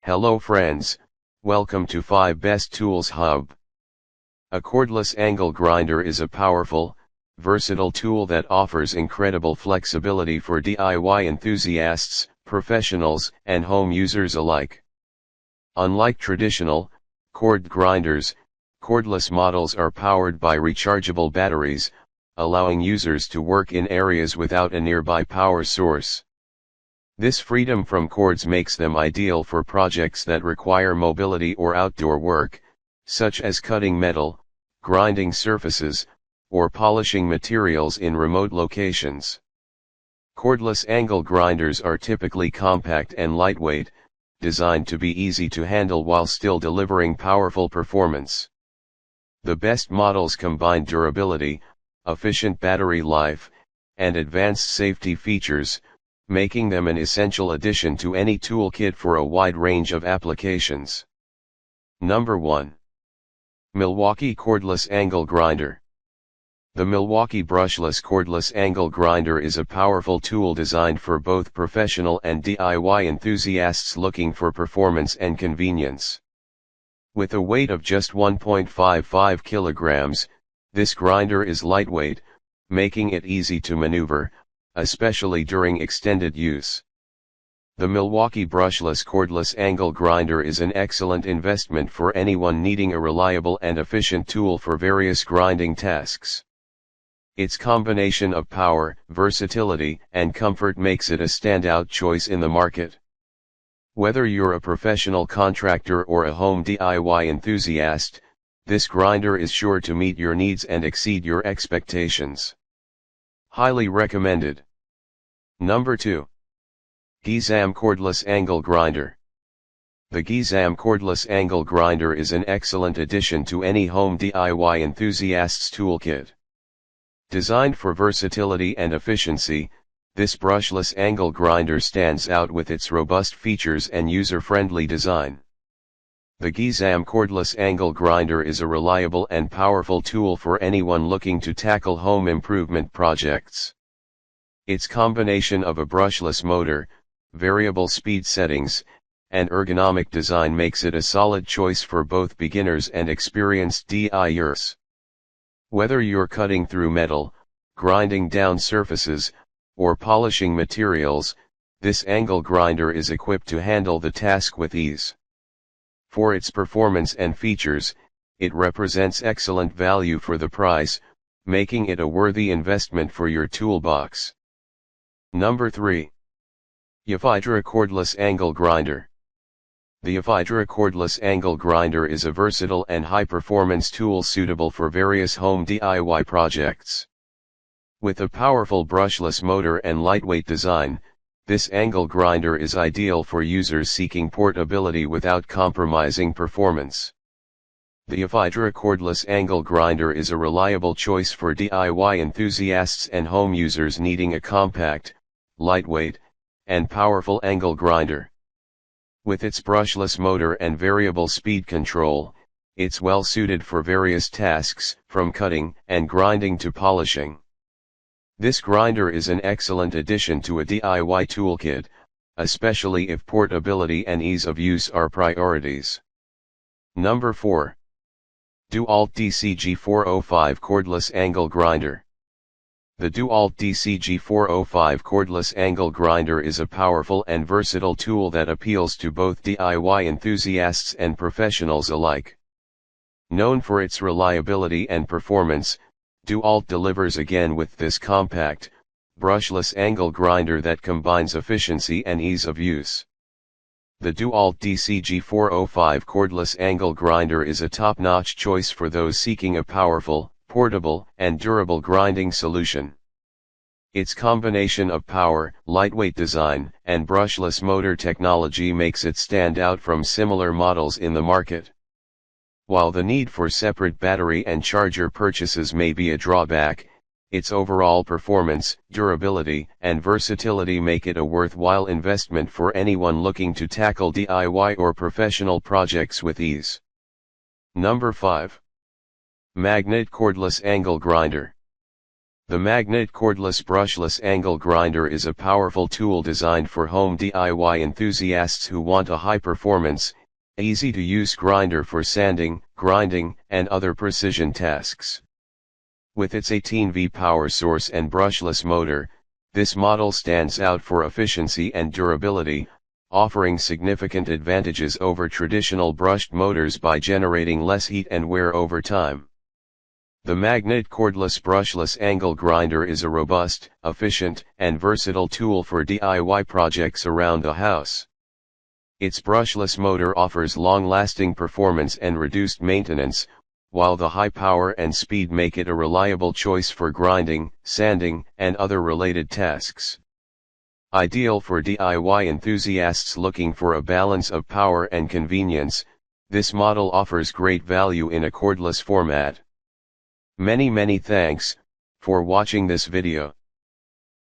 Hello friends, welcome to 5 Best Tools Hub. A cordless angle grinder is a powerful, versatile tool that offers incredible flexibility for DIY enthusiasts, professionals, and home users alike. Unlike traditional, cord grinders, cordless models are powered by rechargeable batteries, allowing users to work in areas without a nearby power source. This freedom from cords makes them ideal for projects that require mobility or outdoor work, such as cutting metal, grinding surfaces, or polishing materials in remote locations. Cordless angle grinders are typically compact and lightweight, designed to be easy to handle while still delivering powerful performance. The best models combine durability, efficient battery life, and advanced safety features, making them an essential addition to any toolkit for a wide range of applications. Number 1. Milwaukee Cordless Angle Grinder. The Milwaukee brushless cordless angle grinder is a powerful tool designed for both professional and DIY enthusiasts looking for performance and convenience. With a weight of just 1.55 kilograms, this grinder is lightweight, making it easy to maneuver, especially during extended use. The Milwaukee brushless cordless angle grinder is an excellent investment for anyone needing a reliable and efficient tool for various grinding tasks. Its combination of power, versatility, and comfort makes it a standout choice in the market. Whether you're a professional contractor or a home DIY enthusiast, this grinder is sure to meet your needs and exceed your expectations. Highly recommended. Number 2. Gisam Cordless Angle Grinder. The Gisam Cordless Angle Grinder is an excellent addition to any home DIY enthusiast's toolkit. Designed for versatility and efficiency, this brushless angle grinder stands out with its robust features and user-friendly design. The Gisam Cordless Angle Grinder is a reliable and powerful tool for anyone looking to tackle home improvement projects. Its combination of a brushless motor, variable speed settings, and ergonomic design makes it a solid choice for both beginners and experienced DIYers. Whether you're cutting through metal, grinding down surfaces, or polishing materials, this angle grinder is equipped to handle the task with ease. For its performance and features, it represents excellent value for the price, making it a worthy investment for your toolbox. Number 3. Yofidra Cordless Angle Grinder. The Yofidra Cordless Angle Grinder is a versatile and high-performance tool suitable for various home DIY projects. With a powerful brushless motor and lightweight design, this angle grinder is ideal for users seeking portability without compromising performance. The Yofidra Cordless Angle Grinder is a reliable choice for DIY enthusiasts and home users needing a compact, lightweight, and powerful angle grinder. With its brushless motor and variable speed control, it's well suited for various tasks, from cutting and grinding to polishing. This grinder is an excellent addition to a DIY toolkit, especially if portability and ease of use are priorities. Number 4. Dewalt DCG405 Cordless Angle Grinder. The Dewalt DCG405 Cordless Angle Grinder is a powerful and versatile tool that appeals to both DIY enthusiasts and professionals alike. Known for its reliability and performance, Dewalt delivers again with this compact, brushless angle grinder that combines efficiency and ease of use. The Dewalt DCG405 Cordless Angle Grinder is a top-notch choice for those seeking a powerful, portable, and durable grinding solution. Its combination of power, lightweight design, and brushless motor technology makes it stand out from similar models in the market. While the need for separate battery and charger purchases may be a drawback, its overall performance, durability, and versatility make it a worthwhile investment for anyone looking to tackle DIY or professional projects with ease. Number 5. Magnitt Cordless Angle Grinder. The Magnitt cordless brushless angle grinder is a powerful tool designed for home DIY enthusiasts who want a high-performance, easy-to-use grinder for sanding, grinding, and other precision tasks. With its 18V power source and brushless motor, this model stands out for efficiency and durability, offering significant advantages over traditional brushed motors by generating less heat and wear over time. The Magnitt cordless brushless angle grinder is a robust, efficient, and versatile tool for DIY projects around the house. Its brushless motor offers long-lasting performance and reduced maintenance, while the high power and speed make it a reliable choice for grinding, sanding, and other related tasks. Ideal for DIY enthusiasts looking for a balance of power and convenience, this model offers great value in a cordless format. Many thanks for watching this video.